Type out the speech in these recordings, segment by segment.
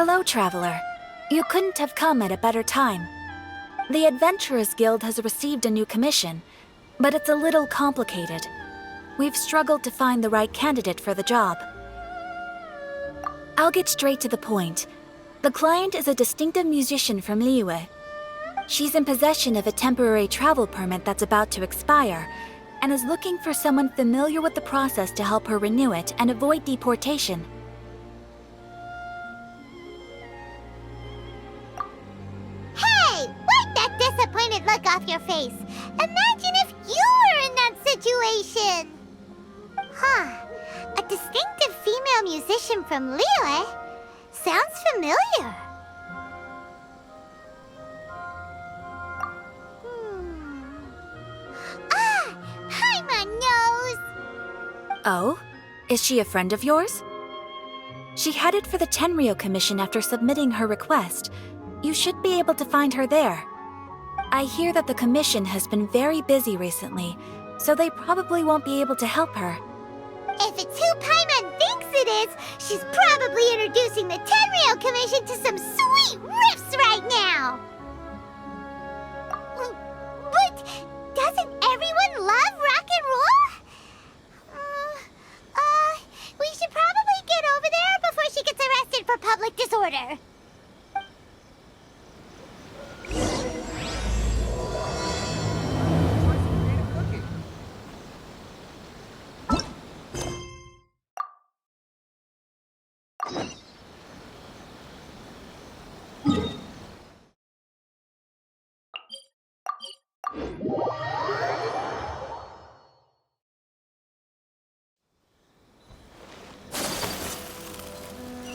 Hello, traveler. You couldn't have come at a better time. The Adventurers Guild has received a new commission, but it's a little complicated. We've struggled to find the right candidate for the job. I'll get straight to the point. The client is a distinctive musician from Liyue. She's in possession of a temporary travel permit that's about to expire, and is looking for someone familiar with the process to help her renew it and avoid deportation. Hey! Wipe that disappointed look off your face! Imagine if you were in that situation! Huh. A distinctive female musician from Liyue? Sounds familiar. Hi, my nose! Oh? Is she a friend of yours? She headed for the Tenryou Commission after submitting her request. You should be able to find her there. I hear that the commission has been very busy recently, so they probably won't be able to help her. If it's who Paimon thinks it is, she's probably introducing the Tenryou Commission to some sweet riffs right now! But doesn't everyone love rock and roll? We should probably get over there before she gets arrested for public disorder.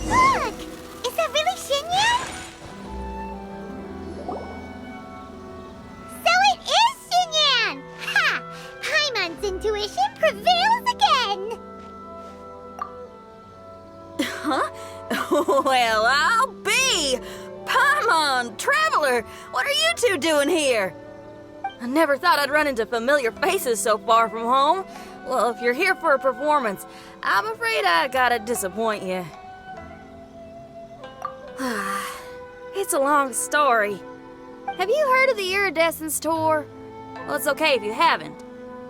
Look! Is that really Xinyan? So it is Xinyan! Ha! Paimon's intuition prevails again! Huh? Well, I'll be! Paimon, Traveler, what are you two doing here? I never thought I'd run into familiar faces so far from home. Well, if you're here for a performance, I'm afraid I gotta disappoint you. It's a long story. Have you heard of the Iridescence Tour? Well, it's okay if you haven't.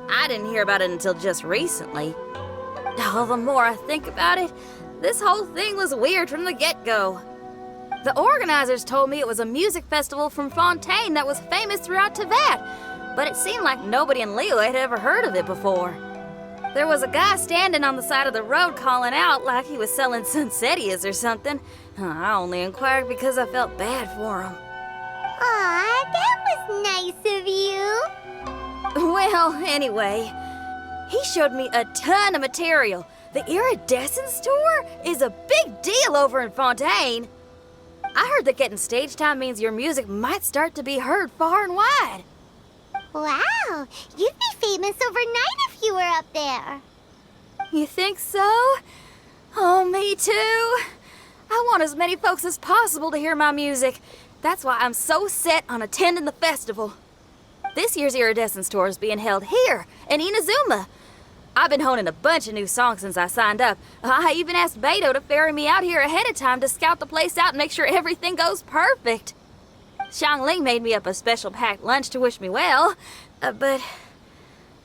I didn't hear about it until just recently. Oh, the more I think about it, this whole thing was weird from the get-go. The organizers told me it was a music festival from Fontaine that was famous throughout Teyvat, but it seemed like nobody in Liyue had ever heard of it before. There was a guy standing on the side of the road calling out like he was selling Sunsetias or something. I only inquired because I felt bad for him. Aw, that was nice of you. Well, anyway, he showed me a ton of material. The Iridescence Tour is a big deal over in Fontaine. I heard that getting stage time means your music might start to be heard far and wide. Wow, you'd be famous overnight if you were up there. You think so? Oh, me too. I want as many folks as possible to hear my music. That's why I'm so set on attending the festival. This year's Iridescence Tour is being held here in Inazuma. I've been honing a bunch of new songs since I signed up. I even asked Beto to ferry me out here ahead of time to scout the place out and make sure everything goes perfect. Xiangling made me up a special packed lunch to wish me well, but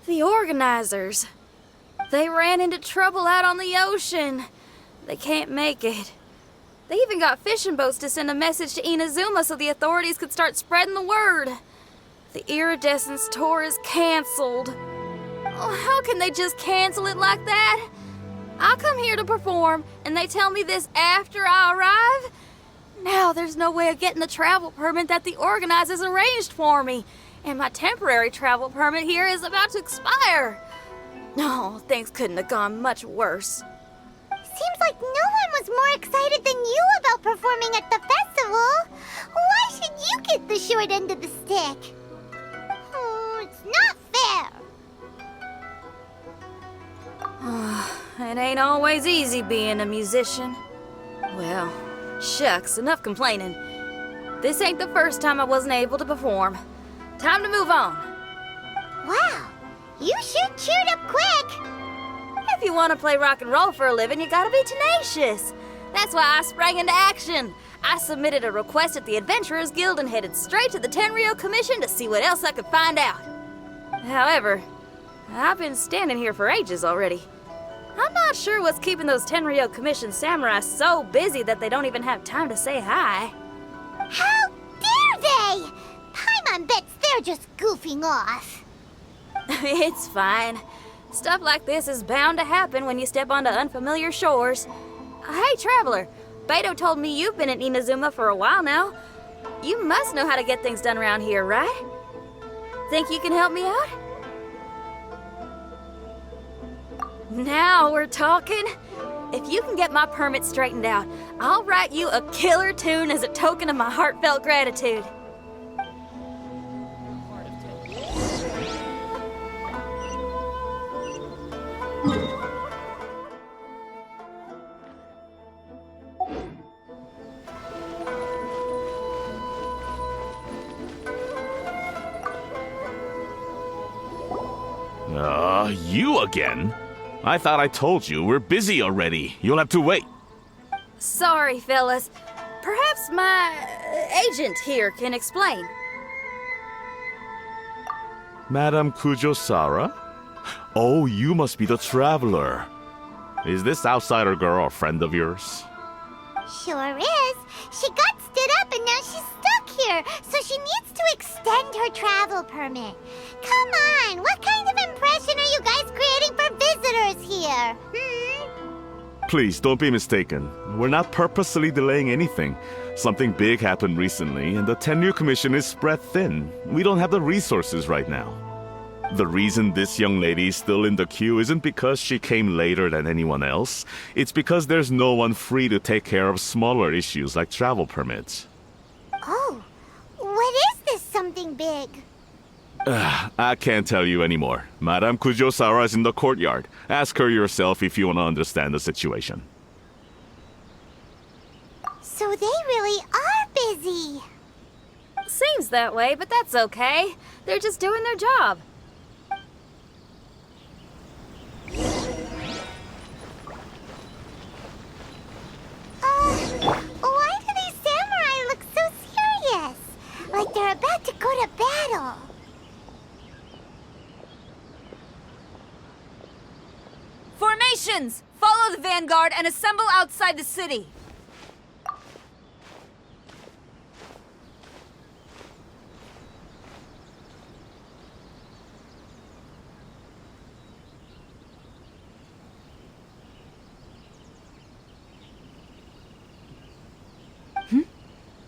the organizers, they ran into trouble out on the ocean. They can't make it. They even got fishing boats to send a message to Inazuma so the authorities could start spreading the word. The Iridescence Tour is canceled. Oh, how can they just cancel it like that? I come here to perform, and they tell me this after I arrive? Now there's no way of getting the travel permit that the organizers arranged for me, and my temporary travel permit here is about to expire. No, things couldn't have gone much worse. Seems like no one was more excited than you about performing at the festival. Why should you get the short end of the stick? It's not fair. It ain't always easy being a musician. Well, shucks, enough complaining. This ain't the first time I wasn't able to perform. Time to move on. Wow, you sure cheered up quick. If you want to play rock and roll for a living, you gotta be tenacious. That's why I sprang into action. I submitted a request at the Adventurers Guild and headed straight to the Tenryo Commission to see what else I could find out. However, I've been standing here for ages already. I'm not sure what's keeping those Tenryo Commission samurai so busy that they don't even have time to say hi. How dare they? Paimon bets they're just goofing off. It's fine. Stuff like this is bound to happen when you step onto unfamiliar shores. Hey, Traveler, Beto told me you've been in Inazuma for a while now. You must know how to get things done around here, right? Think you can help me out? Now we're talking. If you can get my permit straightened out, I'll write you a killer tune as a token of my heartfelt gratitude. You again? I thought I told you we're busy already. You'll have to wait. Sorry, fellas. Perhaps my agent here can explain. Madame Kujo-Sara? Oh, you must be the traveler. Is this outsider girl a friend of yours? Sure is. She got stood up and now she's stuck here, so she needs to extend her travel permit. Come on, what kind of impression are you guys creating for visitors here? Please, don't be mistaken. We're not purposely delaying anything. Something big happened recently, and the Tenryo Commission is spread thin. We don't have the resources right now. The reason this young lady is still in the queue isn't because she came later than anyone else. It's because there's no one free to take care of smaller issues like travel permits. Oh, what is this something big? I can't tell you anymore. Madame Kujo-Sara is in the courtyard. Ask her yourself if you want to understand the situation. So they really are busy. Seems that way, but that's okay. They're just doing their job. Why do these samurai look so serious? Like they're about to go to battle. Formations! Follow the vanguard and assemble outside the city.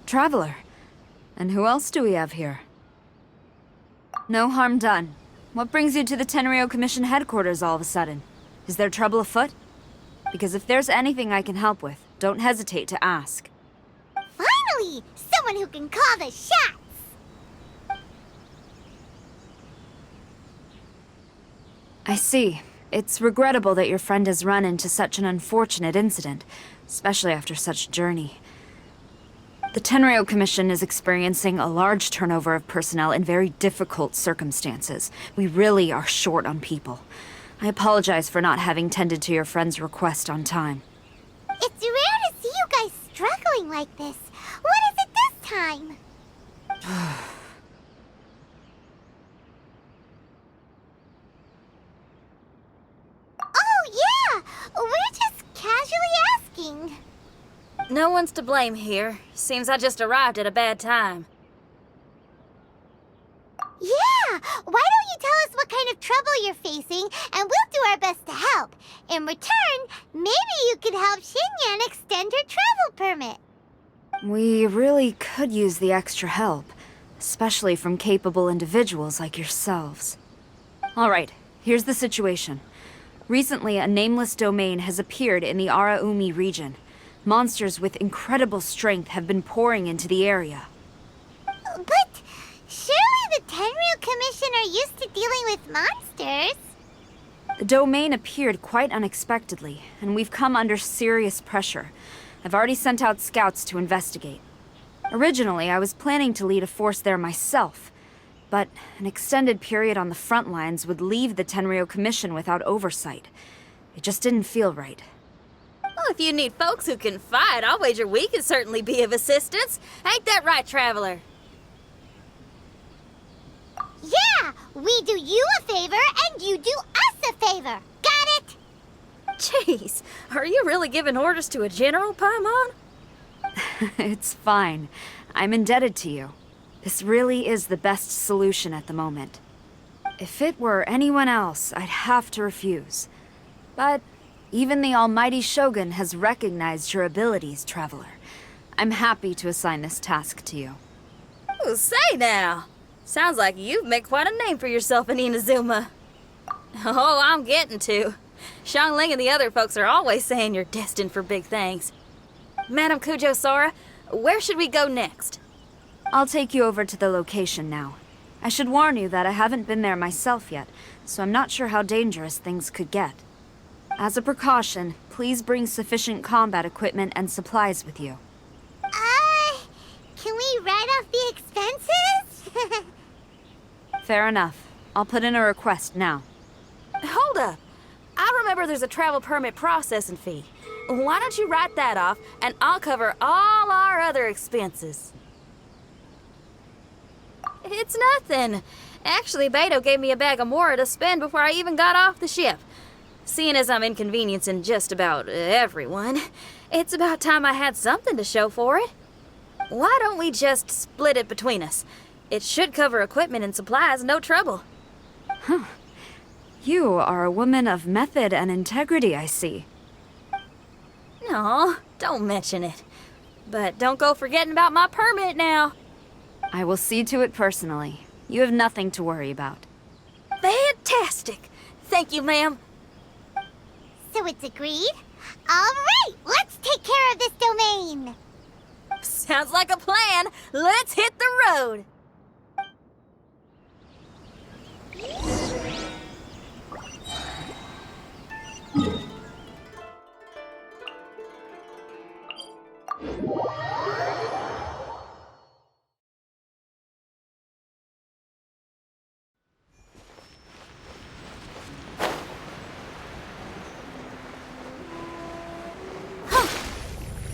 Traveler. And who else do we have here? No harm done. What brings you to the Tenryo Commission headquarters all of a sudden? Is there trouble afoot? Because if there's anything I can help with, don't hesitate to ask. Finally! Someone who can call the shots! I see. It's regrettable that your friend has run into such an unfortunate incident, especially after such a journey. The Tenryo Commission is experiencing a large turnover of personnel in very difficult circumstances. We really are short on people. I apologize for not having tended to your friend's request on time. It's rare to see you guys struggling like this. What is it this time? Oh, yeah! We're just casually asking. No one's to blame here. Seems I just arrived at a bad time. Yeah! Why don't you tell us what kind of trouble you're facing, and we'll do our best to help. In return, maybe you could help Xinyan extend her travel permit. We really could use the extra help, especially from capable individuals like yourselves. All right, here's the situation. Recently, a nameless domain has appeared in the Araumi region. Monsters with incredible strength have been pouring into the area. But surely the Tenryu Commission are used to dealing with monsters. The domain appeared quite unexpectedly, and we've come under serious pressure. I've already sent out scouts to investigate. Originally, I was planning to lead a force there myself, but an extended period on the front lines would leave the Tenryo Commission without oversight. It just didn't feel right. Well, if you need folks who can fight, I'll wager we can certainly be of assistance. Ain't that right, Traveler? Yeah, we do you a favor and you do us a favor. Got it? Jeez, are you really giving orders to a general, Paimon? It's fine. I'm indebted to you. This really is the best solution at the moment. If it were anyone else, I'd have to refuse. But even the almighty Shogun has recognized your abilities, Traveler. I'm happy to assign this task to you. Ooh, say now. Sounds like you've made quite a name for yourself in Inazuma. Oh, I'm getting to. Xiangling and the other folks are always saying you're destined for big things. Madam Kujo Sora, where should we go next? I'll take you over to the location now. I should warn you that I haven't been there myself yet, so I'm not sure how dangerous things could get. As a precaution, please bring sufficient combat equipment and supplies with you. Can we write off the expenses? Fair enough. I'll put in a request now. Hold up. I remember there's a travel permit processing fee. Why don't you write that off, and I'll cover all our other expenses. It's nothing. Actually, Beto gave me a bag of Mora to spend before I even got off the ship. Seeing as I'm inconveniencing just about everyone, it's about time I had something to show for it. Why don't we just split it between us? It should cover equipment and supplies, no trouble. You are a woman of method and integrity, I see. No, don't mention it. But don't go forgetting about my permit now. I will see to it personally. You have nothing to worry about. Fantastic. Thank you, ma'am. So it's agreed? All right, let's take care of this domain. Sounds like a plan. Let's hit the road.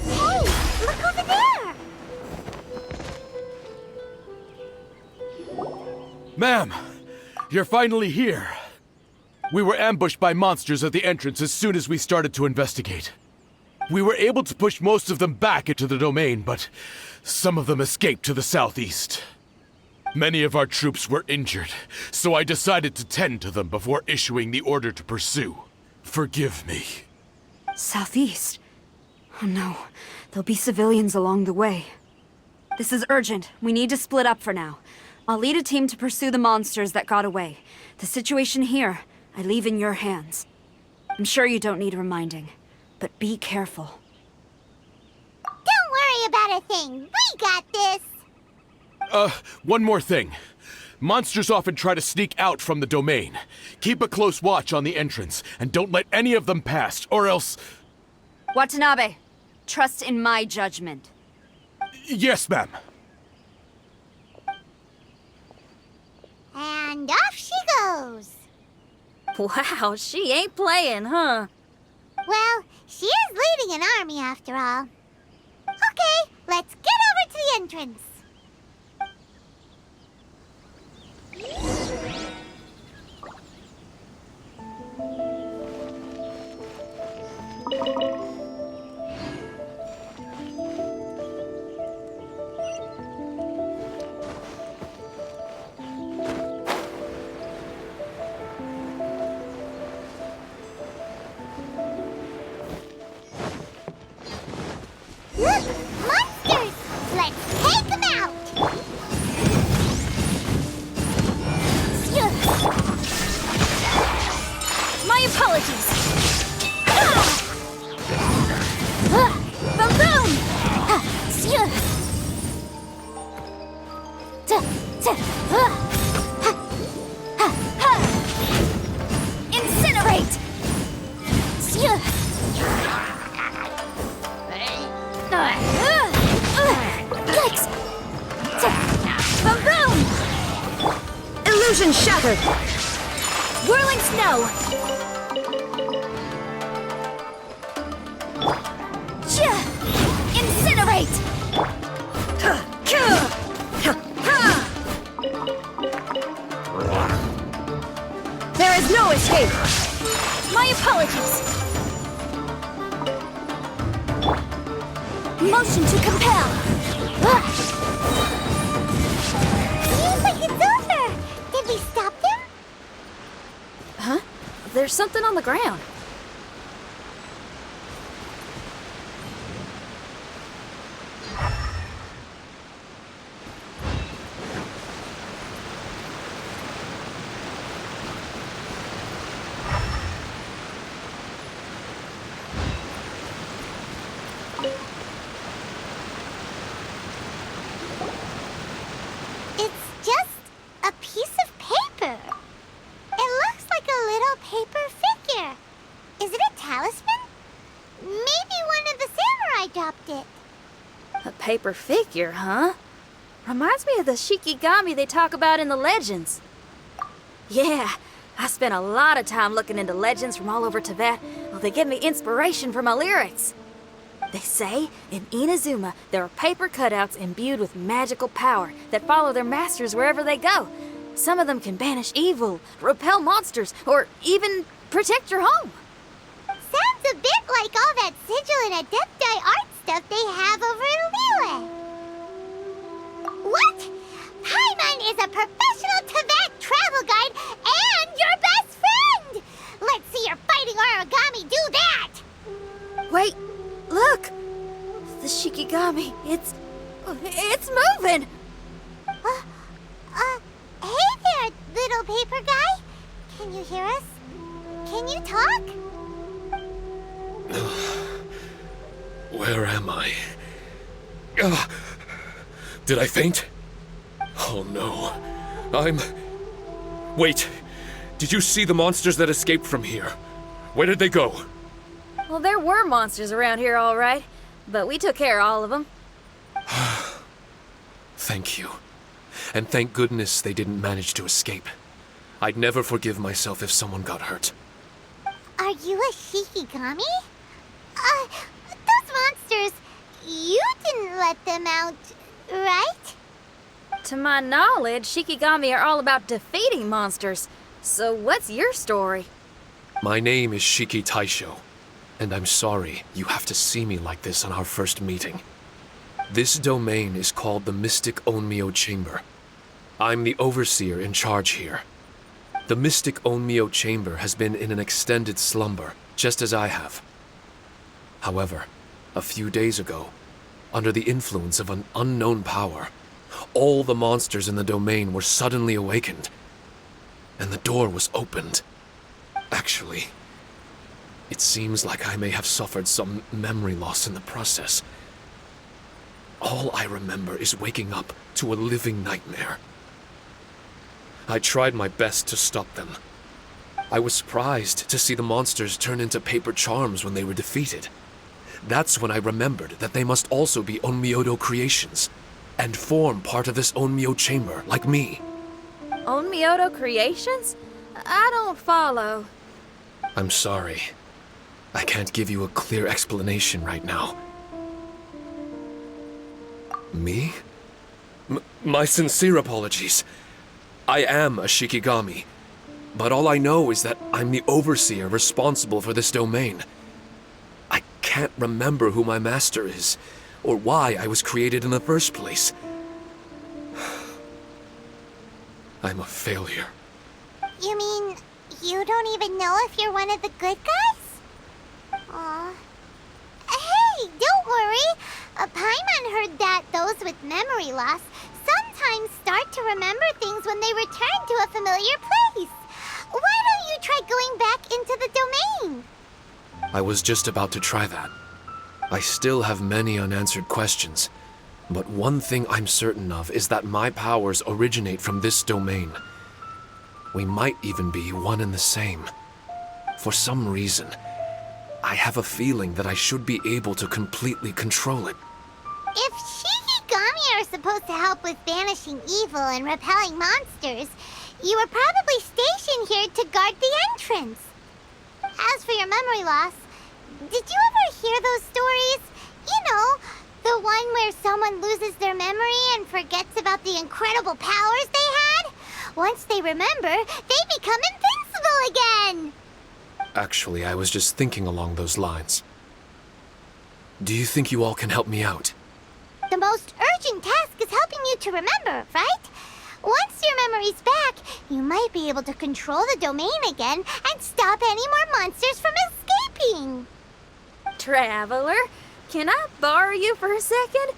Hey, look over there! Ma'am, you're finally here. We were ambushed by monsters at the entrance as soon as we started to investigate. We were able to push most of them back into the domain, but some of them escaped to the southeast. Many of our troops were injured, so I decided to tend to them before issuing the order to pursue. Forgive me. Southeast? Oh no, there'll be civilians along the way. This is urgent. We need to split up for now. I'll lead a team to pursue the monsters that got away. The situation here, I leave in your hands. I'm sure you don't need reminding, but be careful. Don't worry about a thing. We got this. One more thing. Monsters often try to sneak out from the domain. Keep a close watch on the entrance, and don't let any of them pass, or else... Watanabe, trust in my judgment. Yes, ma'am. And off she goes. Wow, she ain't playing, huh? Well, she is leading an army after all. Okay, let's get over to the entrance. Look! Monsters! Let's take them out! My apologies. Boom, boom! Incinerate! Yikes! Boom, boom! Illusion shattered! Whirling snow! There is no escape! My apologies! Motion to compel! Seems like it's over! Did we stop them? Huh? There's something on the ground. It's just a piece of paper. It looks like a little paper figure. Is it a talisman? Maybe one of the samurai dropped it. A paper figure, huh? Reminds me of the Shikigami they talk about in the legends. Yeah, I spent a lot of time looking into legends from all over Tibet. Well, they give me inspiration for my lyrics. They say in Inazuma there are paper cutouts imbued with magical power that follow their masters wherever they go. Some of them can banish evil, repel monsters, or even protect your home. Sounds a bit like all that sigil and adepti art stuff they have over in Liyue. What? Paimon is a professional Tibet travel guide and your best friend! Let's see your fighting origami do that! Wait, look! The Shikigami, it's moving! Hey there, little paper guy. Can you hear us? Can you talk? Where am I? Ugh. Did I faint? Oh no. Wait. Did you see the monsters that escaped from here? Where did they go? Well, there were monsters around here, all right. But we took care of all of them. Thank you. And thank goodness they didn't manage to escape. I'd never forgive myself if someone got hurt. Are you a Shikigami? Those monsters, you didn't let them out, right? To my knowledge, Shikigami are all about defeating monsters. So what's your story? My name is Shiki Taisho, and I'm sorry you have to see me like this on our first meeting. This domain is called the Mystic Onmyo Chamber. I'm the overseer in charge here. The Mystic Onmyo Chamber has been in an extended slumber, just as I have. However, a few days ago, under the influence of an unknown power, all the monsters in the domain were suddenly awakened, and the door was opened. Actually, it seems like I may have suffered some memory loss in the process. All I remember is waking up to a living nightmare. I tried my best to stop them. I was surprised to see the monsters turn into paper charms when they were defeated. That's when I remembered that they must also be Onmyodo creations, and form part of this Onmyo chamber, like me. Onmyodo creations? I don't follow. I'm sorry. I can't give you a clear explanation right now. Me? My sincere apologies. I am a Shikigami, but all I know is that I'm the overseer responsible for this domain. I can't remember who my master is, or why I was created in the first place. I'm a failure. You mean you don't even know if you're one of the good guys? Aw. Hey, don't worry. Paimon heard that those with memory loss sometimes start to remember things when they return to a familiar place. Why don't you try going back into the domain? I was just about to try that. I still have many unanswered questions, but one thing I'm certain of is that my powers originate from this domain. We might even be one and the same. For some reason, I have a feeling that I should be able to completely control it. If Shikigami are supposed to help with banishing evil and repelling monsters, you were probably stationed here to guard the entrance. As for your memory loss, did you ever hear those stories? You know, the one where someone loses their memory and forgets about the incredible powers they had? Once they remember, they become invincible again! Actually, I was just thinking along those lines. Do you think you all can help me out? The most urgent task is helping you to remember, right? Once your memory's back, you might be able to control the domain again and stop any more monsters from escaping! Traveler, can I borrow you for a second?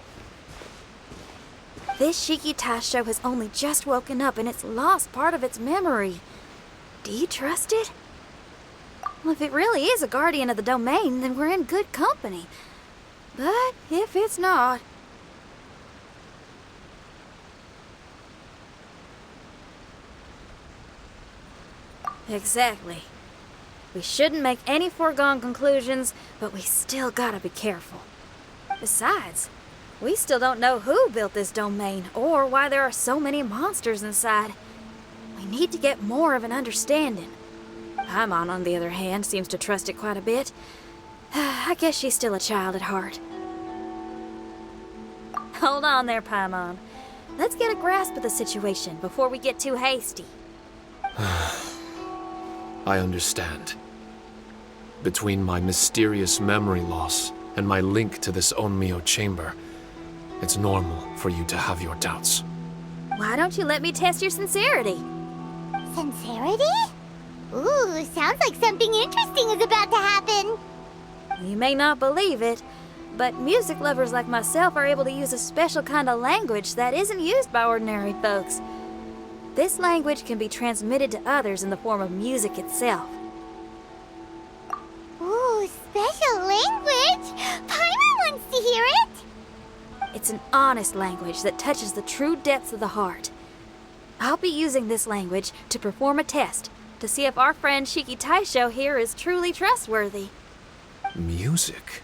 This Shiki Taisho has only just woken up and it's lost part of its memory. Do you trust it? Well, if it really is a guardian of the domain, then we're in good company. But if it's not... Exactly. We shouldn't make any foregone conclusions, but we still gotta be careful. Besides, we still don't know who built this domain or why there are so many monsters inside. We need to get more of an understanding. Paimon, on the other hand, seems to trust it quite a bit. I guess she's still a child at heart. Hold on there, Paimon. Let's get a grasp of the situation before we get too hasty. I understand. Between my mysterious memory loss and my link to this Onmyo chamber, it's normal for you to have your doubts. Why don't you let me test your sincerity? Sincerity? Ooh, sounds like something interesting is about to happen. You may not believe it, but music lovers like myself are able to use a special kind of language that isn't used by ordinary folks. This language can be transmitted to others in the form of music itself. Ooh, special language! Paimon wants to hear it! It's an honest language that touches the true depths of the heart. I'll be using this language to perform a test to see if our friend Shiki Taisho here is truly trustworthy. Music?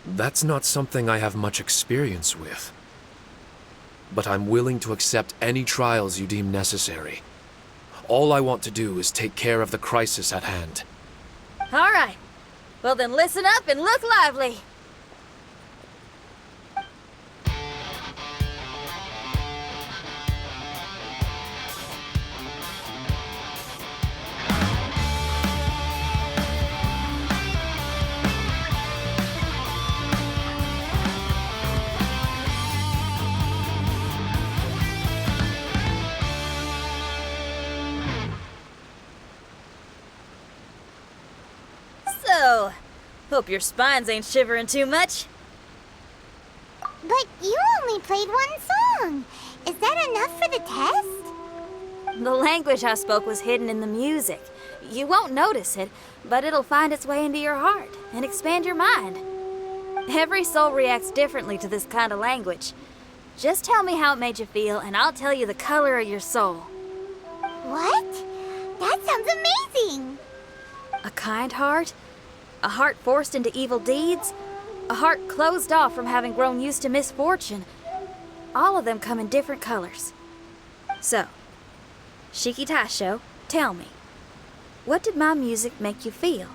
That's not something I have much experience with. But I'm willing to accept any trials you deem necessary. All I want to do is take care of the crisis at hand. All right. Well then listen up and look lively. So, hope your spines ain't shivering too much. But you only played one song. Is that enough for the test? The language I spoke was hidden in the music. You won't notice it, but it'll find its way into your heart and expand your mind. Every soul reacts differently to this kind of language. Just tell me how it made you feel, and I'll tell you the color of your soul. What? That sounds amazing! A kind heart? A heart forced into evil deeds? A heart closed off from having grown used to misfortune? All of them come in different colors. So, Shiki Taisho, tell me, what did my music make you feel?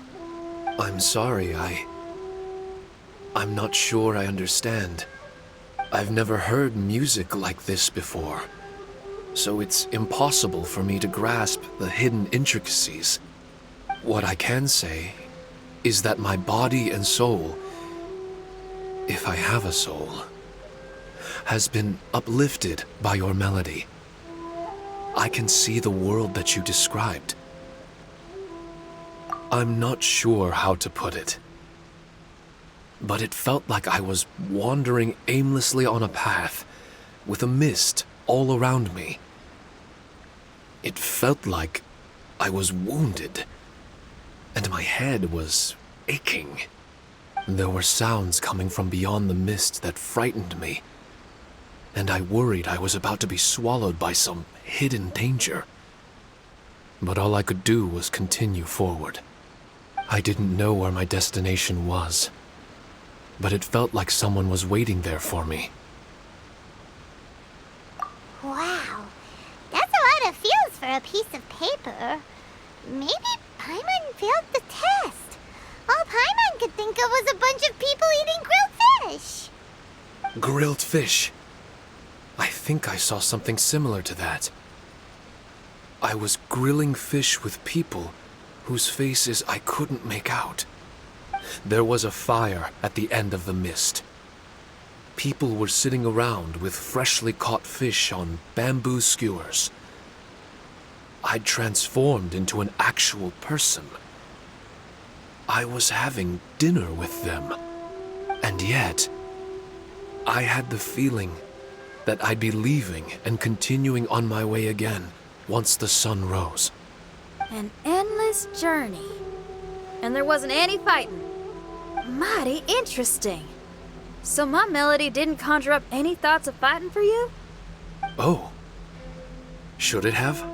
I'm sorry, I'm not sure I understand. I've never heard music like this before, so it's impossible for me to grasp the hidden intricacies. What I can say is that my body and soul, if I have a soul, has been uplifted by your melody. I can see the world that you described. I'm not sure how to put it, but it felt like I was wandering aimlessly on a path with a mist all around me. It felt like I was wounded, and my head was aching. There were sounds coming from beyond the mist that frightened me, and I worried I was about to be swallowed by some hidden danger. But all I could do was continue forward. I didn't know where my destination was, but it felt like someone was waiting there for me. Wow, that's a lot of feels for a piece of paper. Maybe Paimon failed the test. All Paimon could think of was a bunch of people eating grilled fish. Grilled fish. I think I saw something similar to that. I was grilling fish with people whose faces I couldn't make out. There was a fire at the end of the mist. People were sitting around with freshly caught fish on bamboo skewers. I'd transformed into an actual person. I was having dinner with them. And yet, I had the feeling that I'd be leaving and continuing on my way again once the sun rose. An endless journey. And there wasn't any fighting. Mighty interesting. So my melody didn't conjure up any thoughts of fighting for you? Oh. Should it have?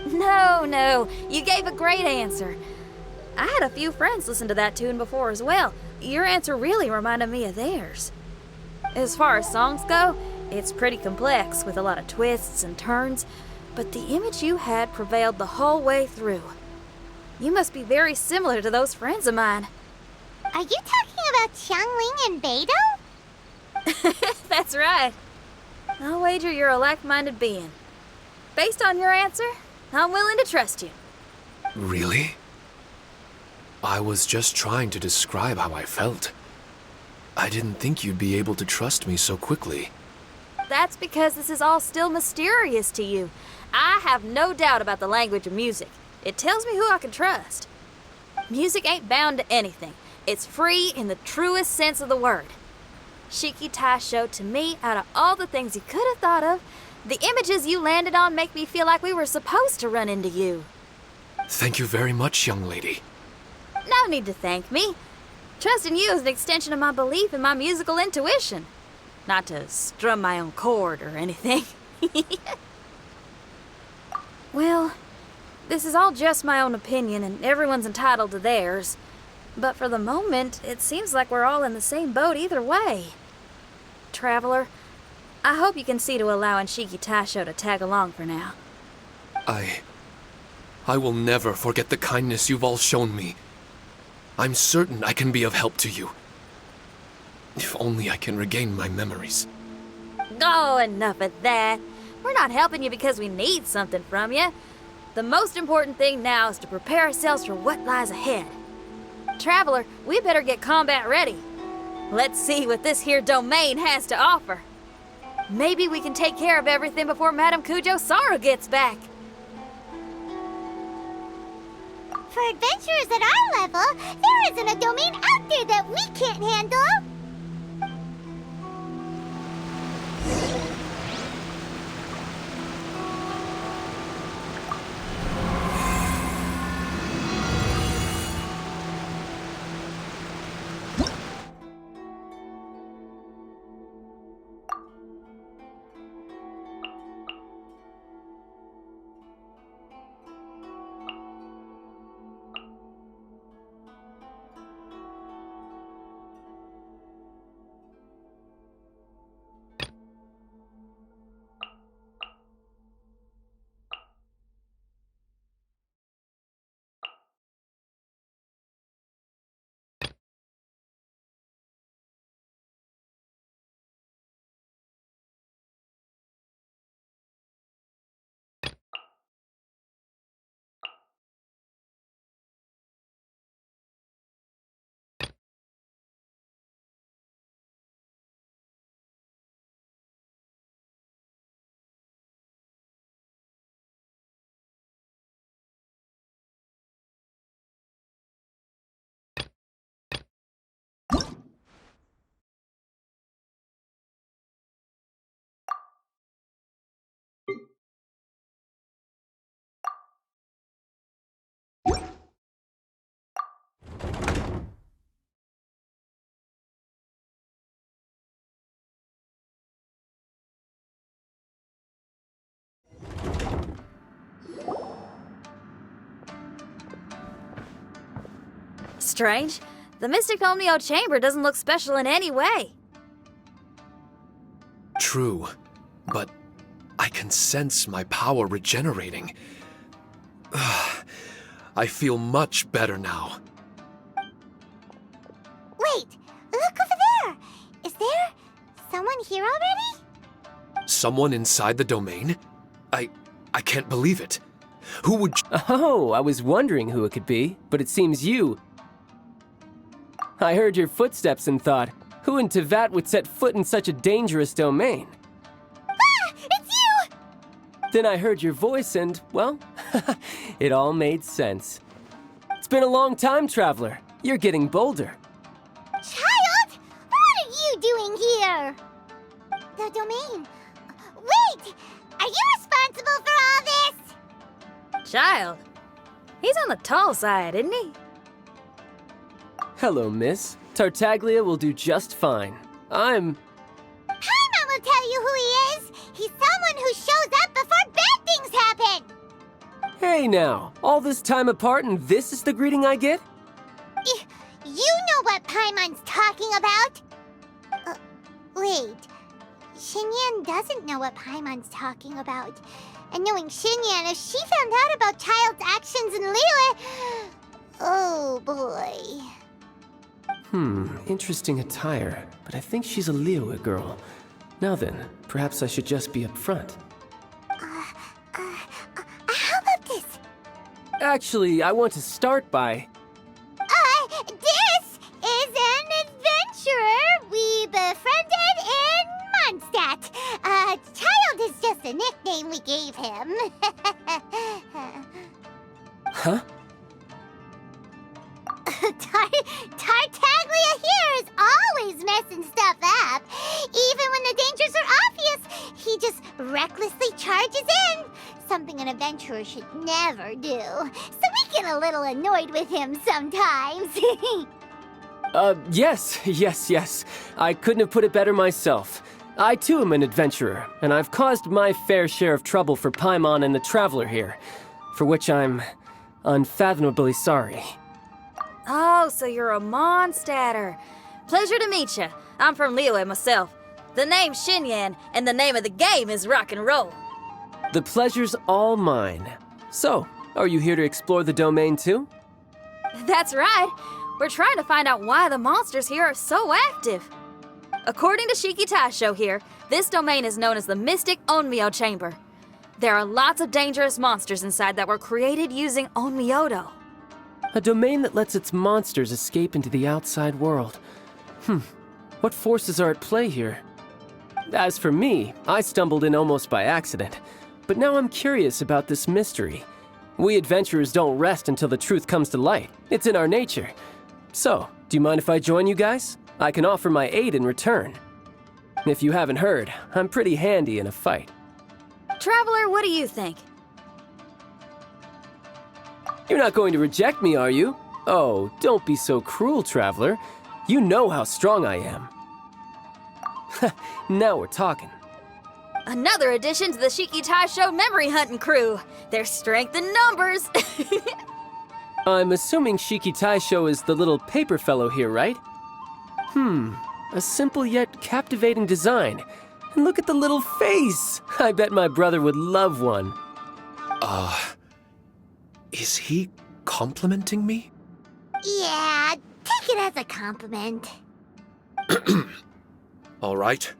No, you gave a great answer. I had a few friends listen to that tune before as well. Your answer really reminded me of theirs. As far as songs go, it's pretty complex with a lot of twists and turns, but the image you had prevailed the whole way through. You must be very similar to those friends of mine. Are you talking about Xiangling and Beidou? That's right. I'll wager you're a like-minded being. Based on your answer, I'm willing to trust you. Really? I was just trying to describe how I felt. I didn't think you'd be able to trust me so quickly. That's because this is all still mysterious to you. I have no doubt about the language of music. It tells me who I can trust. Music ain't bound to anything. It's free in the truest sense of the word. Shiki showed to me, out of all the things you could have thought of, the images you landed on make me feel like we were supposed to run into you. Thank you very much, young lady. No need to thank me. Trusting you is an extension of my belief in my musical intuition. Not to strum my own chord or anything. Well, this is all just my own opinion, and everyone's entitled to theirs. But for the moment, it seems like we're all in the same boat either way. Traveler, I hope you can see to allowing Shiki Taisho to tag along for now. I will never forget the kindness you've all shown me. I'm certain I can be of help to you. If only I can regain my memories. Oh, enough of that. We're not helping you because we need something from you. The most important thing now is to prepare ourselves for what lies ahead. Traveler, we better get combat ready. Let's see what this here domain has to offer. Maybe we can take care of everything before Madame Kujo Sara gets back. For adventurers at our level, there isn't a domain out there that we can't handle. Strange. The Mystic Omnio Chamber doesn't look special in any way. True, but I can sense my power regenerating. I feel much better now. Wait, look over there. Is there someone here already? Someone inside the domain? I can't believe it. Who would... Oh, I was wondering who it could be, but it seems you. I heard your footsteps and thought, who in Tevat would set foot in such a dangerous domain? Ah! It's you! Then I heard your voice and, well, it all made sense. It's been a long time, Traveler. You're getting bolder. Child! What are you doing here? The domain. Wait! Are you responsible for all this? Child. He's on the tall side, isn't he? Hello, miss. Tartaglia will do just fine. I'm... Paimon will tell you who he is. He's someone who shows up before bad things happen. Hey now, all this time apart and this is the greeting I get? You know what Paimon's talking about? Wait. Xinyan doesn't know what Paimon's talking about. And knowing Xinyan, if she found out about Child's actions in Liyue... Oh, boy. Interesting attire, but I think she's a Liyue girl. Now then, perhaps I should just be upfront. How about this? Actually, I want to start by... This is an adventurer we befriended in Mondstadt. Child is just a nickname we gave him. Huh? Tartaglia here is always messing stuff up. Even when the dangers are obvious, he just recklessly charges in. Something an adventurer should never do. So we get a little annoyed with him sometimes. Yes. I couldn't have put it better myself. I too am an adventurer, and I've caused my fair share of trouble for Paimon and the Traveler here, for which I'm unfathomably sorry. Oh, so you're a Mondstadter. Pleasure to meet you. I'm from Liyue myself. The name's Xinyan, and the name of the game is rock and roll. The pleasure's all mine. So, are you here to explore the domain too? That's right. We're trying to find out why the monsters here are so active. According to Shiki Taisho here, this domain is known as the Mystic Onmyo Chamber. There are lots of dangerous monsters inside that were created using Onmyodo. A domain that lets its monsters escape into the outside world. What forces are at play here? As for me, I stumbled in almost by accident. But now I'm curious about this mystery. We adventurers don't rest until the truth comes to light. It's in our nature. So, do you mind if I join you guys? I can offer my aid in return. If you haven't heard, I'm pretty handy in a fight. Traveler, what do you think? You're not going to reject me, are you? Oh, don't be so cruel, Traveler. You know how strong I am. Now we're talking. Another addition to the Shiki Taisho memory hunting crew. There's strength in numbers. I'm assuming Shiki Taisho is the little paper fellow here, right? A simple yet captivating design. And look at the little face! I bet my brother would love one. Is he complimenting me? Yeah, take it as a compliment. All right.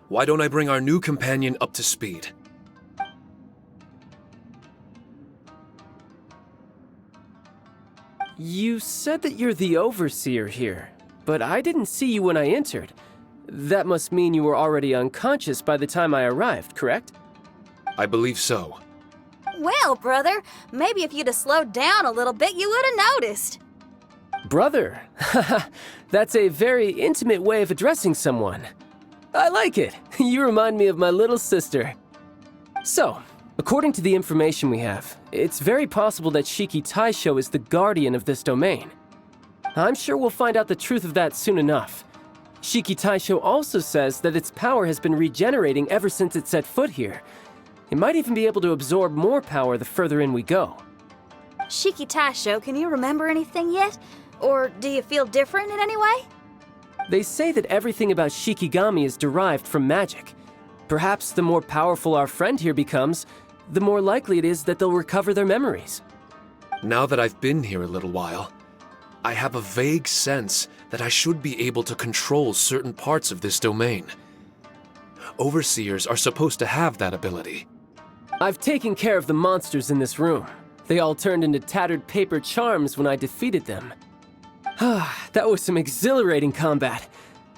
Why don't I bring our new companion up to speed? You said that you're the overseer here, but I didn't see you when I entered. That must mean you were already unconscious by the time I arrived, correct? I believe so. Well, brother, maybe if you'd have slowed down a little bit, you would have noticed. Brother? That's a very intimate way of addressing someone. I like it. You remind me of my little sister. So, according to the information we have, it's very possible that Shiki Taisho is the guardian of this domain. I'm sure we'll find out the truth of that soon enough. Shiki Taisho also says that its power has been regenerating ever since it set foot here. It might even be able to absorb more power the further in we go. Shiki Taisho, can you remember anything yet? Or do you feel different in any way? They say that everything about Shikigami is derived from magic. Perhaps the more powerful our friend here becomes, the more likely it is that they'll recover their memories. Now that I've been here a little while, I have a vague sense that I should be able to control certain parts of this domain. Overseers are supposed to have that ability. I've taken care of the monsters in this room. They all turned into tattered paper charms when I defeated them. That was some exhilarating combat,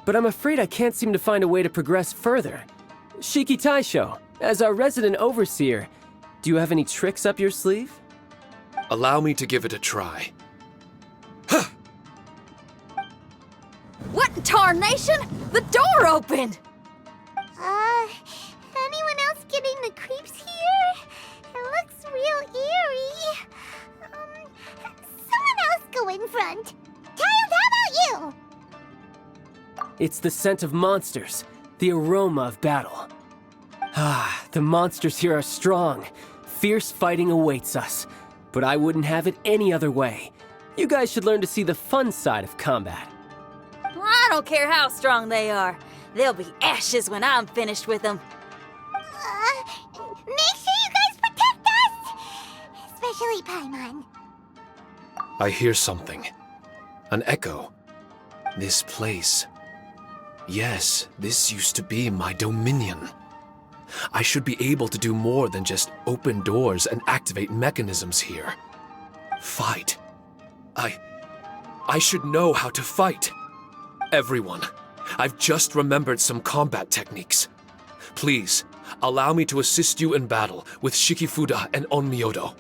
but I'm afraid I can't seem to find a way to progress further. Shiki Taisho, as our resident overseer, do you have any tricks up your sleeve? Allow me to give it a try. What in tarnation? The door opened! Anyone else getting the creeps here? It looks real eerie. Someone else go in front. Child, how about you? It's the scent of monsters, the aroma of battle. The monsters here are strong. Fierce fighting awaits us, but I wouldn't have it any other way. You guys should learn to see the fun side of combat. I don't care how strong they are. They'll be ashes when I'm finished with them. Make sure you guys protect us! Especially Paimon. I hear something. An echo. This place. Yes, this used to be my dominion. I should be able to do more than just open doors and activate mechanisms here. Fight. I should know how to fight. Everyone, I've just remembered some combat techniques. Please, allow me to assist you in battle with Shikifuda and Onmyodo.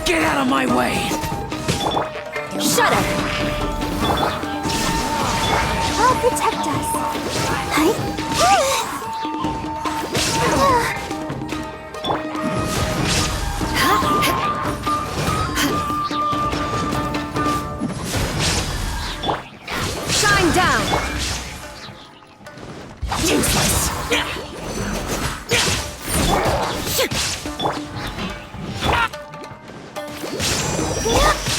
Get out of my way! Shut up! I'll protect us. Shine down! Useless!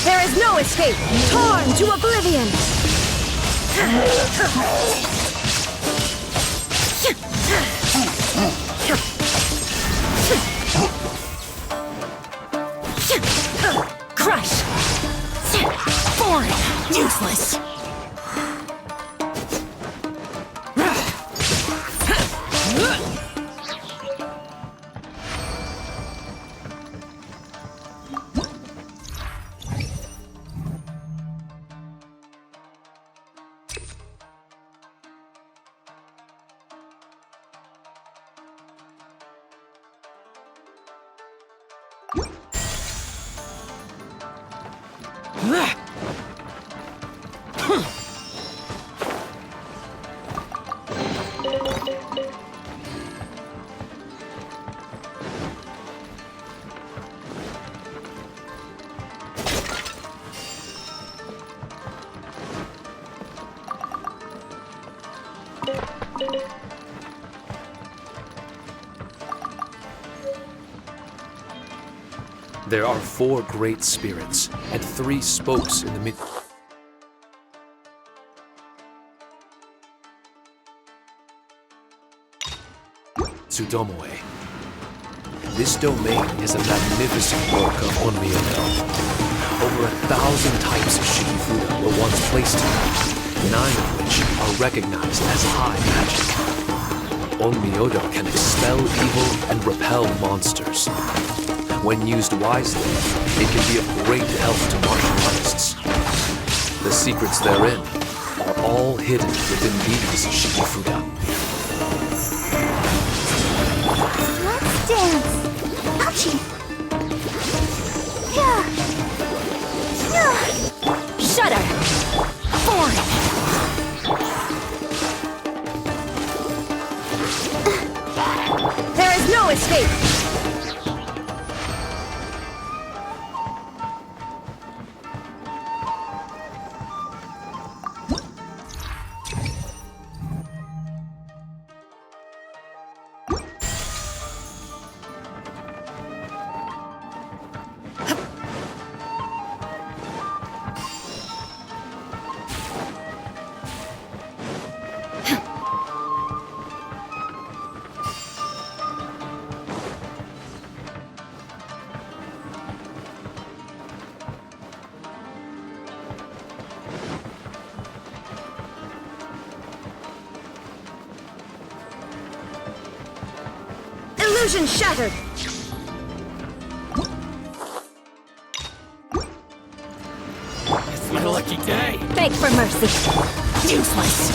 There is no escape! Torn to oblivion! Crush! Foreign! Useless! There are 4 great spirits and 3 spokes in the mid. Tsudomoe. This domain is a magnificent work of Onmyodo. Over 1,000 types of Shikifuda were once placed here, 9 of which are recognized as high magic. Onmyodo can expel evil and repel monsters. When used wisely, it can be of great help to martial artists. The secrets therein are all hidden within these Shikifuda. Let's dance. Ouchie. Yeah. Shudder! There is no escape! Illusion shattered! It's my lucky day. Beg for mercy. Useless.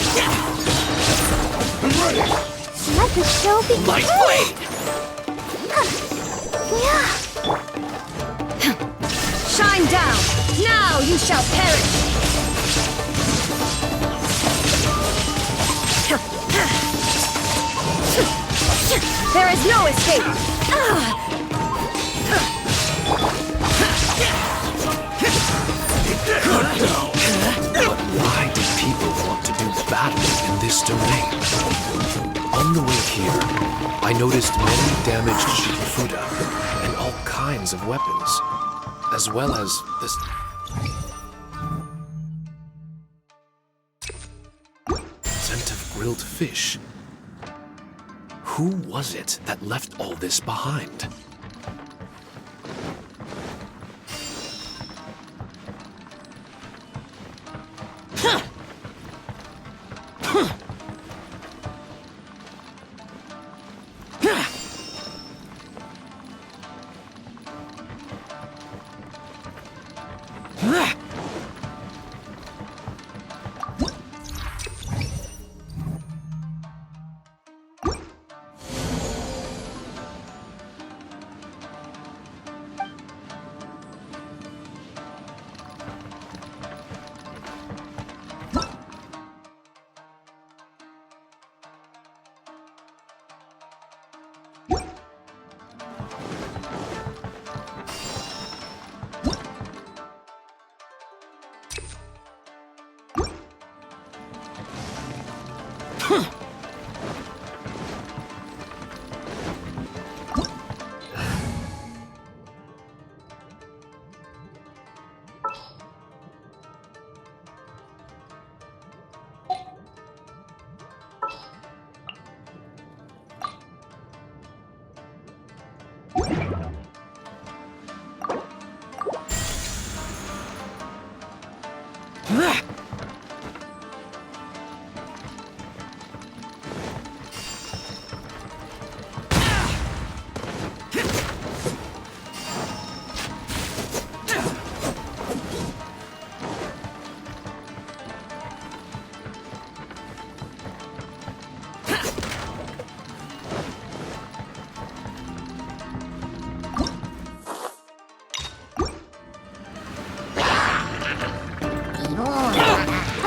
Let the show begin. Light blade. Yeah. Shine down! Now you shall perish! There is no escape! Why did people want to do battle in this domain? On the way here, I noticed many damaged Shikifuda and all kinds of weapons, as well as this scent of grilled fish. Who was it that left all this behind?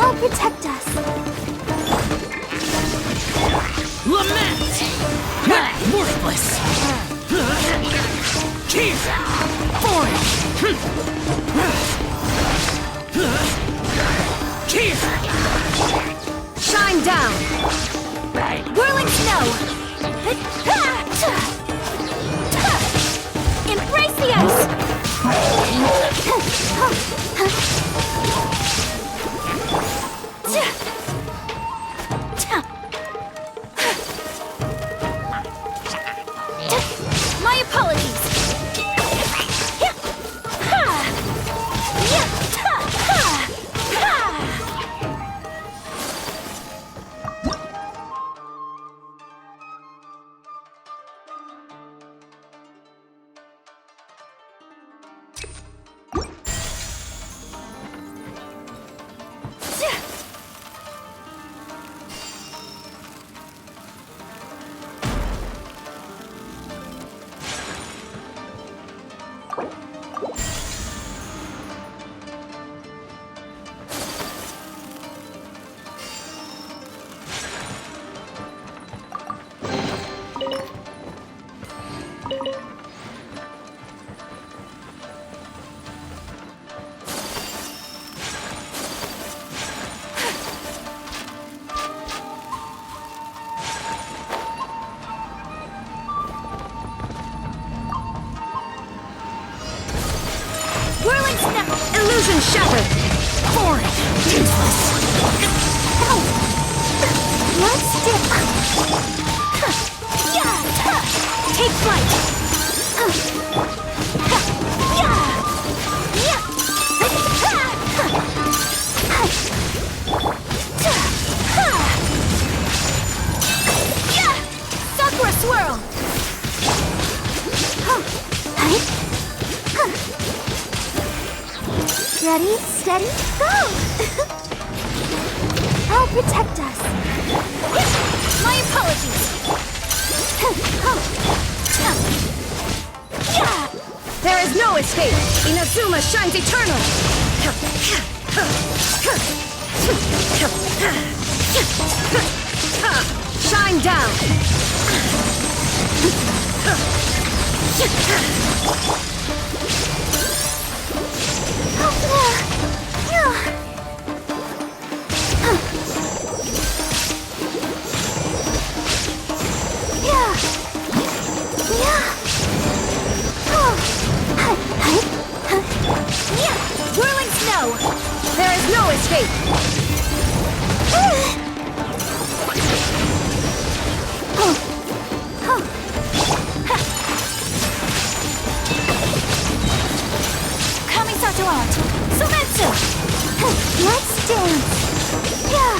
I'll protect us. Lament! Worthless! Cheese! Foreign! Cheese! Shine down! Whirling snow! Embrace the ice! My apologies! Whirling snap! Illusion shattered! Foreign! Useless! Let's dip. Take flight! Sakura swirl! Ready, steady, go! I'll protect us. My apologies. There is no escape. Inazuma shines eternal. Shine down. Whirling snow. There is no escape. Kamisato out. Sumetsu! Let's dance. Yeah.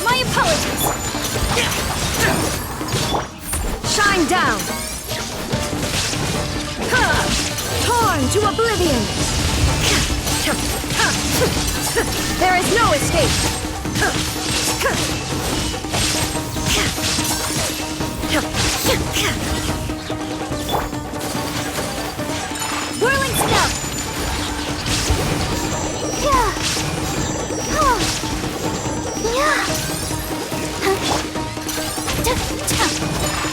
My apologies. Shine down. Torn to oblivion. There is no escape. Whirling snow. Yeah. Yeah.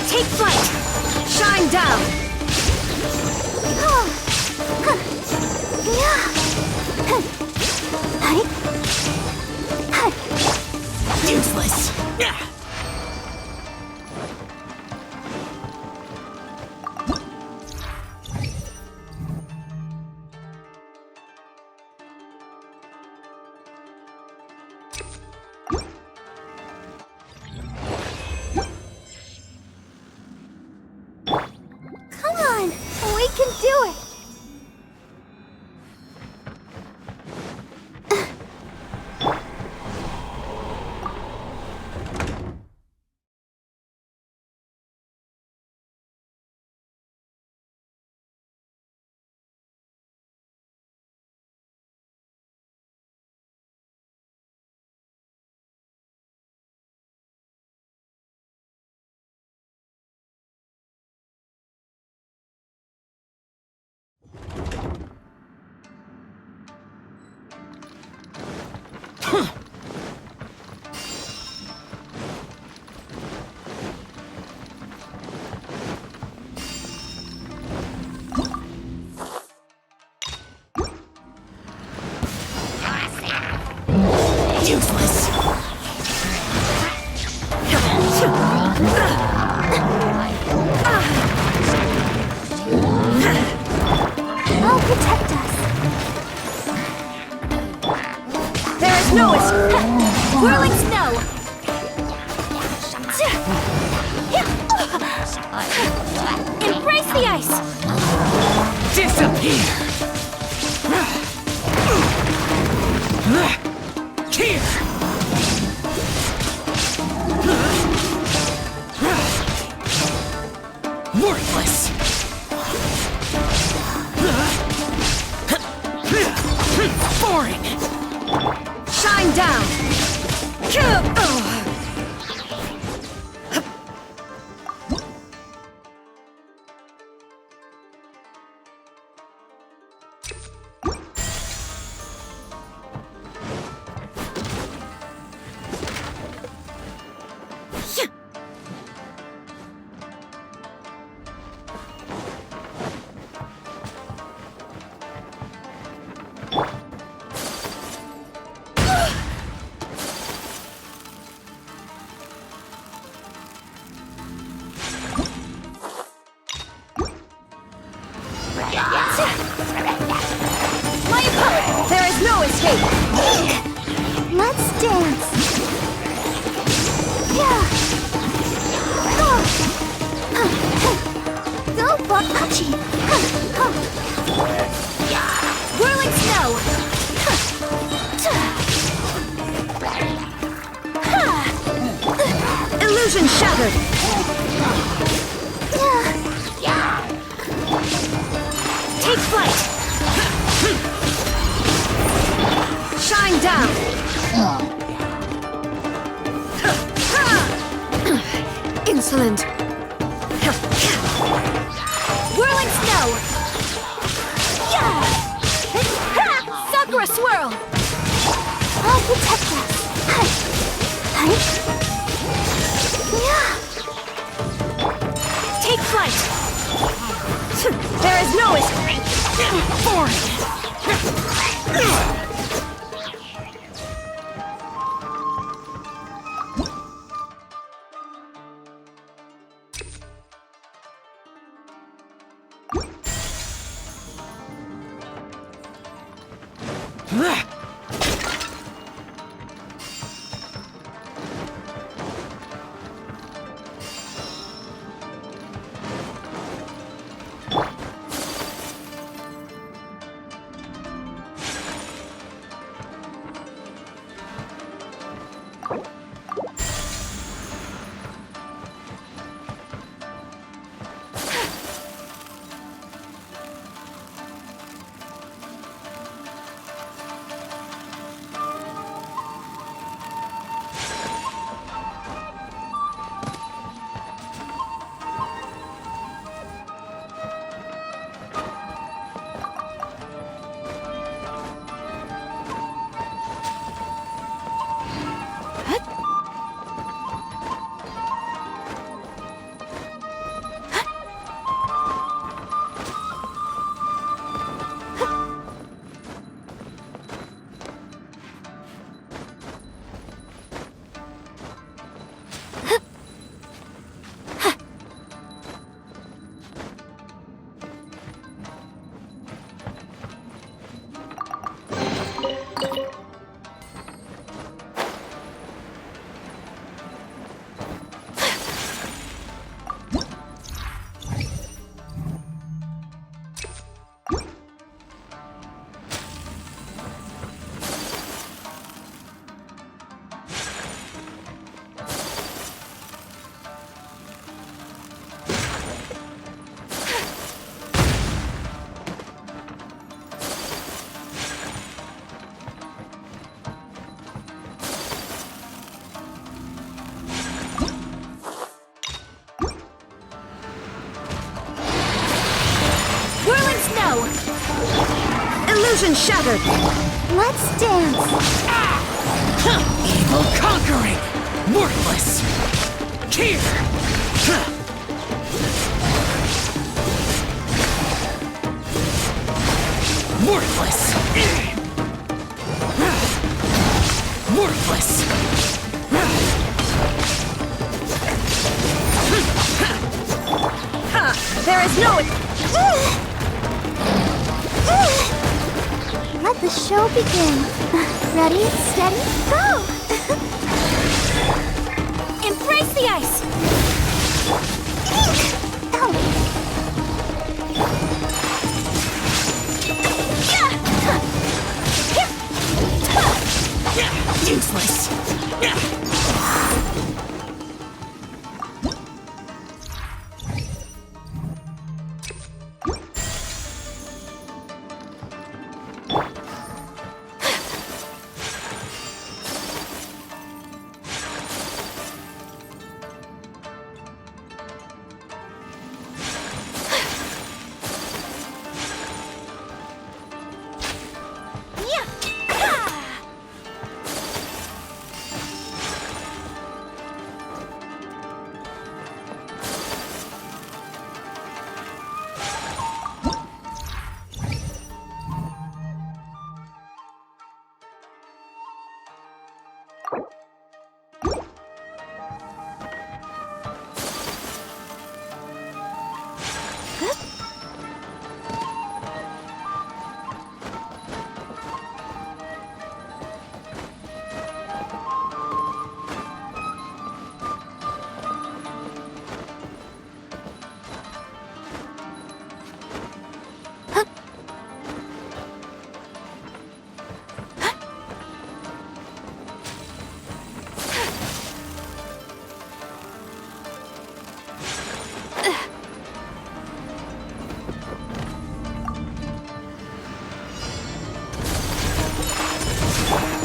Take flight. Shine down. Useless. Come on, we can do it. Useless. I'll protect us. There is no escape. Whirling snow. Embrace the ice. Disappear! Here! Worthless! Boring! Shine down. My apologies. There is no escape. Let's dance. Yeah. Go for Hachi. Whirling snow. Illusion shattered. swirl! I'll protect us. Take flight! There is no escape! Forward! Illusion shattered! Let's dance. Evil conquering! Worthless! Here! Worthless! Worthless! There is no... Let the show begin. Ready, steady, go! Embrace the ice! Useless!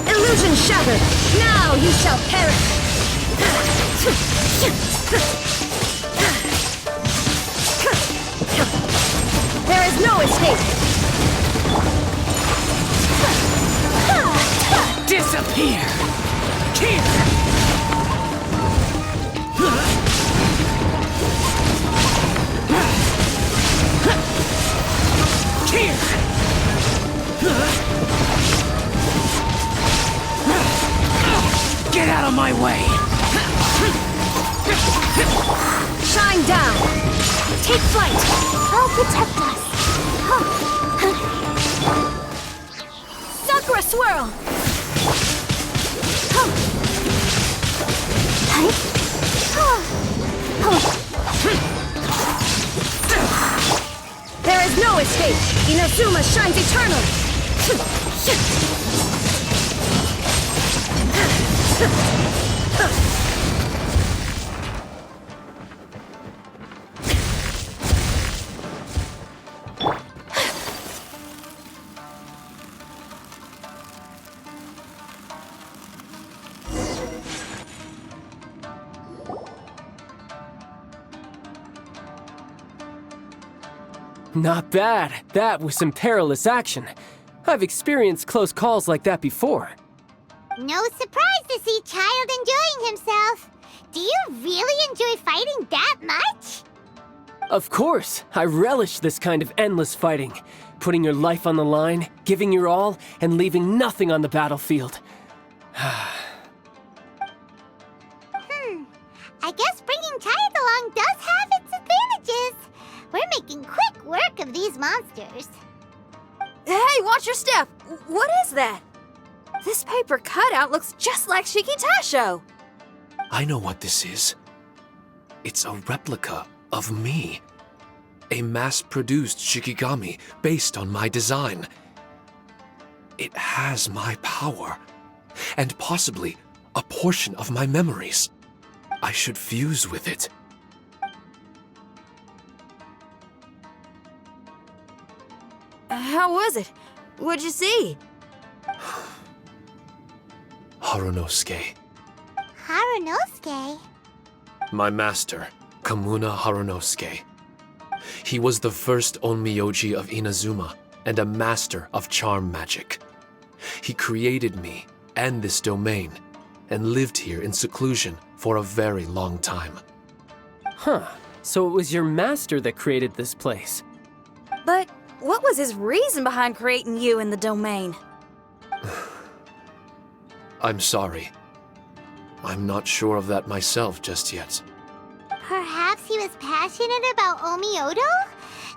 Illusion shattered! Now you shall perish! There is no escape! Get out of my way! Shine down! Take flight! I'll protect us. Sakura swirl! There is no escape! Inazuma shines eternal! Not bad. That was some perilous action. I've experienced close calls like that before. No surprise to see Child enjoying himself. Do you really enjoy fighting that much? Of course, I relish this kind of endless fighting. Putting your life on the line, giving your all, and leaving nothing on the battlefield. I guess bringing Child along does have its advantages. We're making quick work of these monsters. Hey, watch your step! What is that? This paper cutout looks just like Shiki Taisho. I know what this is. It's a replica of me. A mass-produced Shikigami based on my design. It has my power, and possibly a portion of my memories. I should fuse with it. How was it? What'd you see? Harunosuke. Harunosuke? My master, Kamuna Harunosuke. He was the first Onmyoji of Inazuma and a master of charm magic. He created me and this domain and lived here in seclusion for a very long time. Huh. So it was your master that created this place. But what was his reason behind creating you in the domain? I'm sorry. I'm not sure of that myself just yet. Perhaps he was passionate about Omiodo?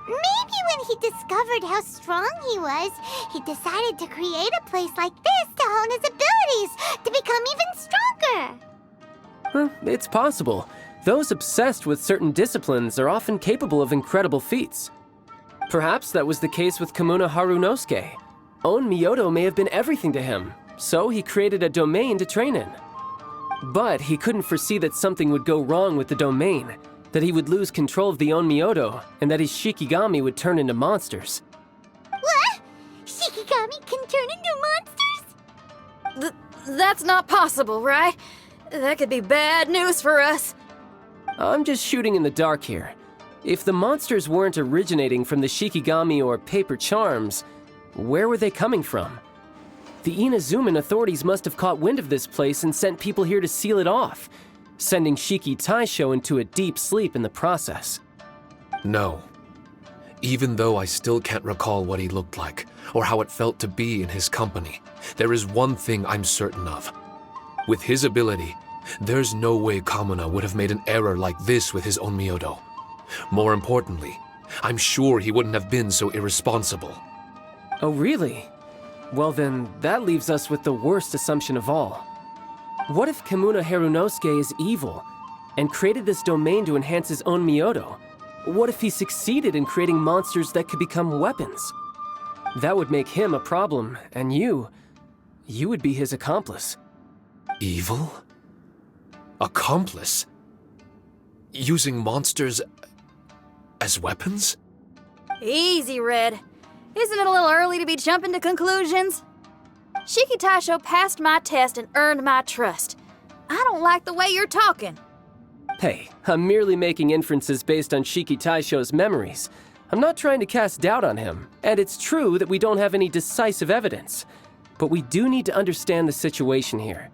Maybe when he discovered how strong he was, he decided to create a place like this to hone his abilities, to become even stronger. It's possible. Those obsessed with certain disciplines are often capable of incredible feats. Perhaps that was the case with Kamuna Harunosuke. Onmyodo may have been everything to him, so he created a domain to train in. But he couldn't foresee that something would go wrong with the domain, that he would lose control of the Onmyodo, and that his Shikigami would turn into monsters. What? Shikigami can turn into monsters? That's not possible, right? That could be bad news for us. I'm just shooting in the dark here. If the monsters weren't originating from the Shikigami or paper charms, where were they coming from? The Inazuman authorities must have caught wind of this place and sent people here to seal it off, sending Shiki Taisho into a deep sleep in the process. No. Even though I still can't recall what he looked like, or how it felt to be in his company, there is one thing I'm certain of. With his ability, there's no way Kamuna would have made an error like this with his Onmyodo. More importantly, I'm sure he wouldn't have been so irresponsible. Oh, really? Well then, that leaves us with the worst assumption of all. What if Kamuna Harunosuke is evil, and created this domain to enhance his own Myoto? What if he succeeded in creating monsters that could become weapons? That would make him a problem, and you would be his accomplice. Evil? Accomplice? Using monsters as weapons? Easy, Red. Isn't it a little early to be jumping to conclusions? Shiki Taisho passed my test and earned my trust. I don't like the way you're talking. Hey, I'm merely making inferences based on Shiki Taisho's memories. I'm not trying to cast doubt on him, and it's true that we don't have any decisive evidence. but we do need to understand the situation here.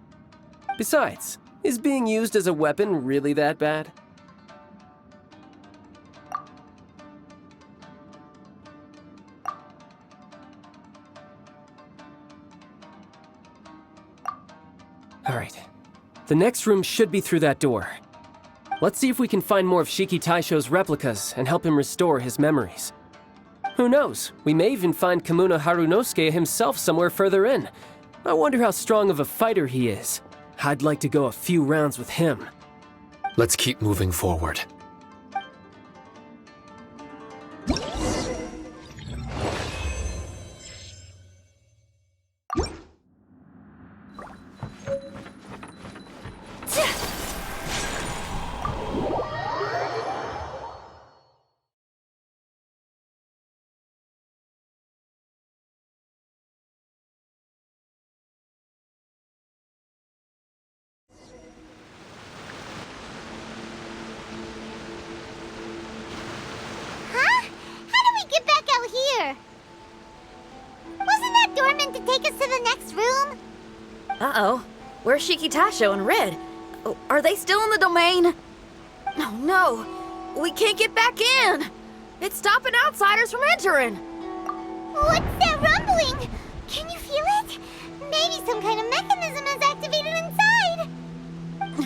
Besides, is being used as a weapon really that bad? Alright. The next room should be through that door. Let's see if we can find more of Shiki Taisho's replicas and help him restore his memories. Who knows? We may even find Kamuna Harunosuke himself somewhere further in. I wonder how strong of a fighter he is. I'd like to go a few rounds with him. Let's keep moving forward. Huh? How do we get back out here? Wasn't that door meant to take us to the next room? Uh-oh. Where's Shiki Taisho and Red? Oh, are they still in the domain? Oh no! We can't get back in! It's stopping outsiders from entering! What's that rumbling? Can you feel it? Maybe some kind of mechanism is activated inside.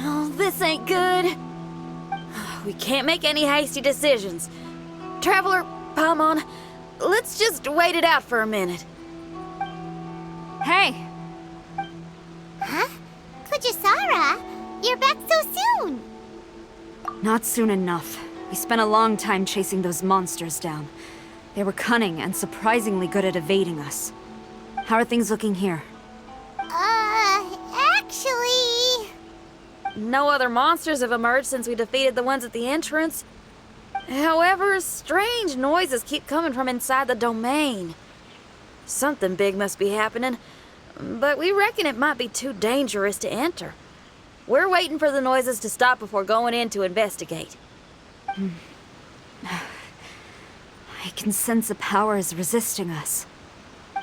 Oh, this ain't good. We can't make any hasty decisions. Traveler, Paimon, let's just wait it out for a minute. Hey! Huh? Kujisara, you're back so soon. Not soon enough. We spent a long time chasing those monsters down. They were cunning and surprisingly good at evading us. How are things looking here? Actually... No other monsters have emerged since we defeated the ones at the entrance. However, strange noises keep coming from inside the domain. Something big must be happening, but we reckon it might be too dangerous to enter. We're waiting for the noises to stop before going in to investigate. I can sense a power is resisting us.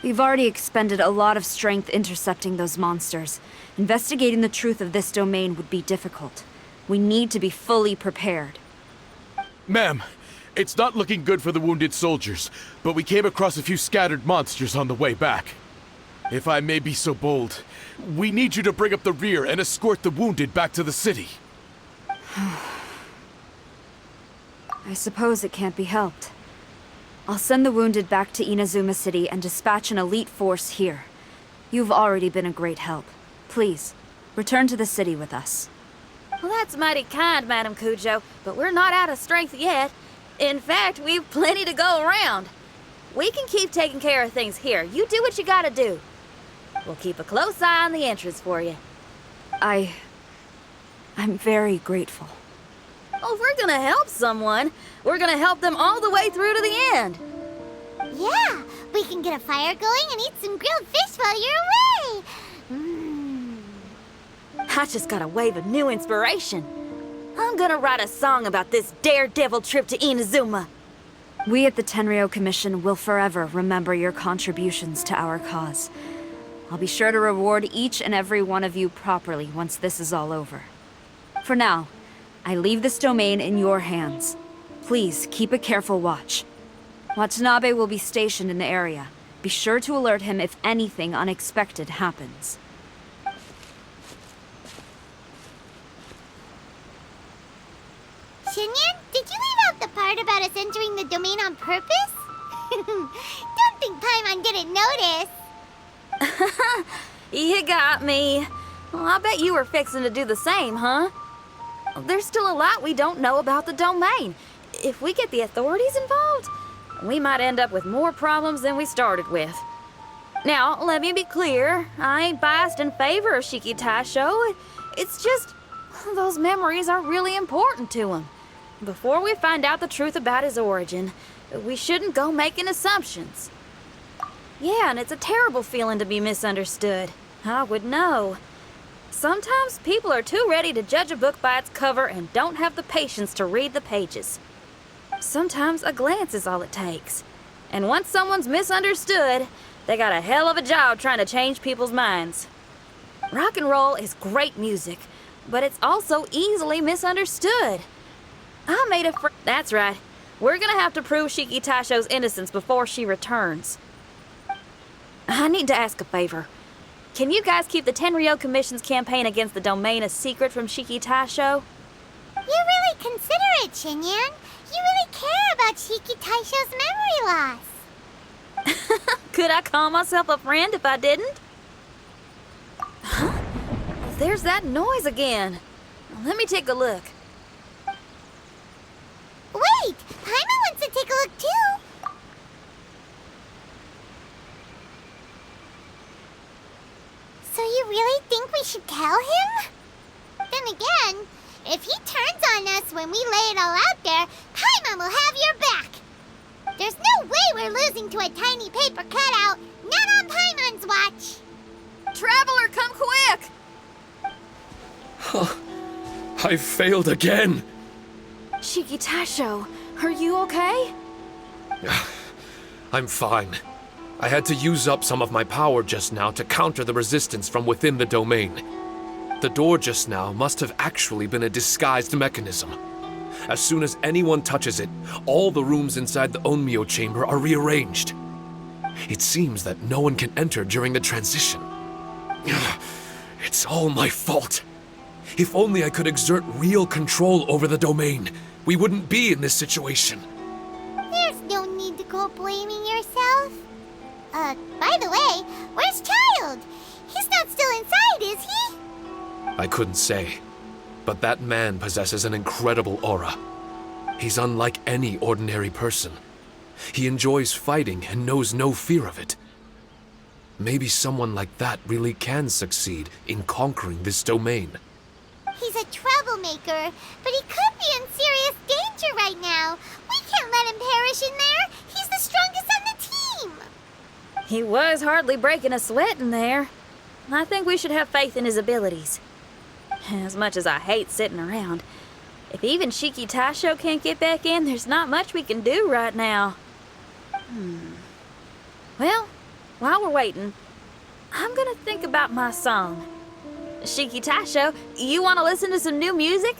We've already expended a lot of strength intercepting those monsters. Investigating the truth of this domain would be difficult. We need to be fully prepared. Ma'am, it's not looking good for the wounded soldiers, but we came across a few scattered monsters on the way back. If I may be so bold, we need you to bring up the rear and escort the wounded back to the city. I suppose it can't be helped. I'll send the wounded back to Inazuma City and dispatch an elite force here. You've already been a great help. Please, return to the city with us. Well, that's mighty kind, Madam Cujo, but we're not out of strength yet. In fact, we've plenty to go around. We can keep taking care of things here. You do what you gotta do. We'll keep a close eye on the entrance for you. I'm very grateful. Oh, if we're gonna help someone, we're gonna help them all the way through to the end. Yeah, we can get a fire going and eat some grilled fish while you're away. I just got a wave of new inspiration. I'm gonna write a song about this daredevil trip to Inazuma. We at the Tenryou Commission will forever remember your contributions to our cause. I'll be sure to reward each and every one of you properly once this is all over. For now, I leave this domain in your hands. Please keep a careful watch. Watanabe will be stationed in the area. Be sure to alert him if anything unexpected happens. Shinyan, did you leave out the part about us entering the domain on purpose? Don't think Paimon didn't notice. You got me. Well, I bet you were fixing to do the same, huh? There's still a lot we don't know about the domain. If we get the authorities involved, we might end up with more problems than we started with. Now, let me be clear. I ain't biased in favor of Shiki Taisho. It's just, those memories are really important to him. Before we find out the truth about his origin, we shouldn't go making assumptions. Yeah, and it's a terrible feeling to be misunderstood. I would know. Sometimes people are too ready to judge a book by its cover and don't have the patience to read the pages. Sometimes a glance is all it takes. And once someone's misunderstood, They got a hell of a job trying to change people's minds. Rock and roll is great music, but it's also easily misunderstood. I made a That's right. We're gonna have to prove Shiki Taisho's innocence before she returns. I need to ask a favor. Can you guys keep the Tenryou Commission's campaign against the domain a secret from Shiki Taisho? You're really considerate, Xinyan. You really care about Shiki Taisho's memory loss. Could I call myself a friend if I didn't? Huh? There's that noise again. Let me take a look. Wait! Paimon wants to take a look too! So you really think we should tell him? Then again, if he turns on us when we lay it all out there, Paimon will have your back! There's no way we're losing to a tiny paper cutout, not on Paimon's watch! Traveler, come quick! I failed again! Shiki Taisho, are you okay? I'm fine. I had to use up some of my power just now to counter the resistance from within the domain. The door just now must have actually been a disguised mechanism. As soon as anyone touches it, all the rooms inside the Onmyo chamber are rearranged. It seems that no one can enter during the transition. It's all my fault. If only I could exert real control over the domain, we wouldn't be in this situation. There's no need to go blaming yourself. By the way, where's Child? He's not still inside, is he? I couldn't say, but that man possesses an incredible aura. He's unlike any ordinary person. He enjoys fighting and knows no fear of it. Maybe someone like that really can succeed in conquering this domain. He's a troublemaker, but he could be in serious danger right now. We can't let him perish in there. He's the strongest on the team. He was hardly breaking a sweat in there. I think we should have faith in his abilities. As much as I hate sitting around, if even Shiki Taisho can't get back in, there's not much we can do right now. Well, while we're waiting, I'm gonna think about my song. Shiki Taisho, you want to listen to some new music?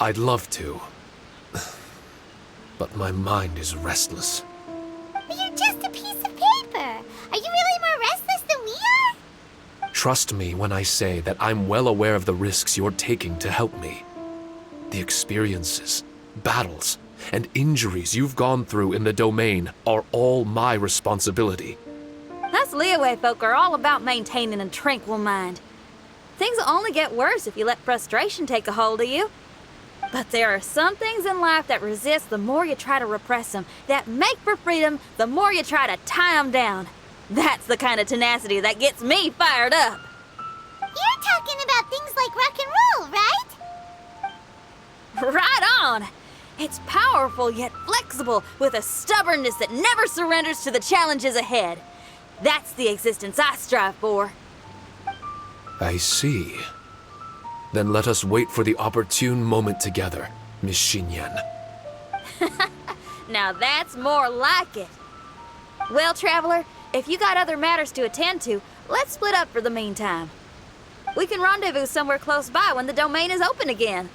I'd love to. But my mind is restless. But you're just a piece of paper. Are you really more restless than we are? Trust me when I say that I'm well aware of the risks you're taking to help me. The experiences, battles, and injuries you've gone through in the domain are all my responsibility. Us Liyue folk are all about maintaining a tranquil mind. Things will only get worse if you let frustration take a hold of you. But there are some things in life that resist the more you try to repress them, that make for freedom the more you try to tie them down. That's the kind of tenacity that gets me fired up. You're talking about things like rock and roll, right? Right on! It's powerful yet flexible, with a stubbornness that never surrenders to the challenges ahead. That's the existence I strive for. I see. Then let us wait for the opportune moment together, Miss Xinyan. Now that's more like it. Well, Traveler, if you got other matters to attend to, let's split up for the meantime. We can rendezvous somewhere close by when the domain is open again.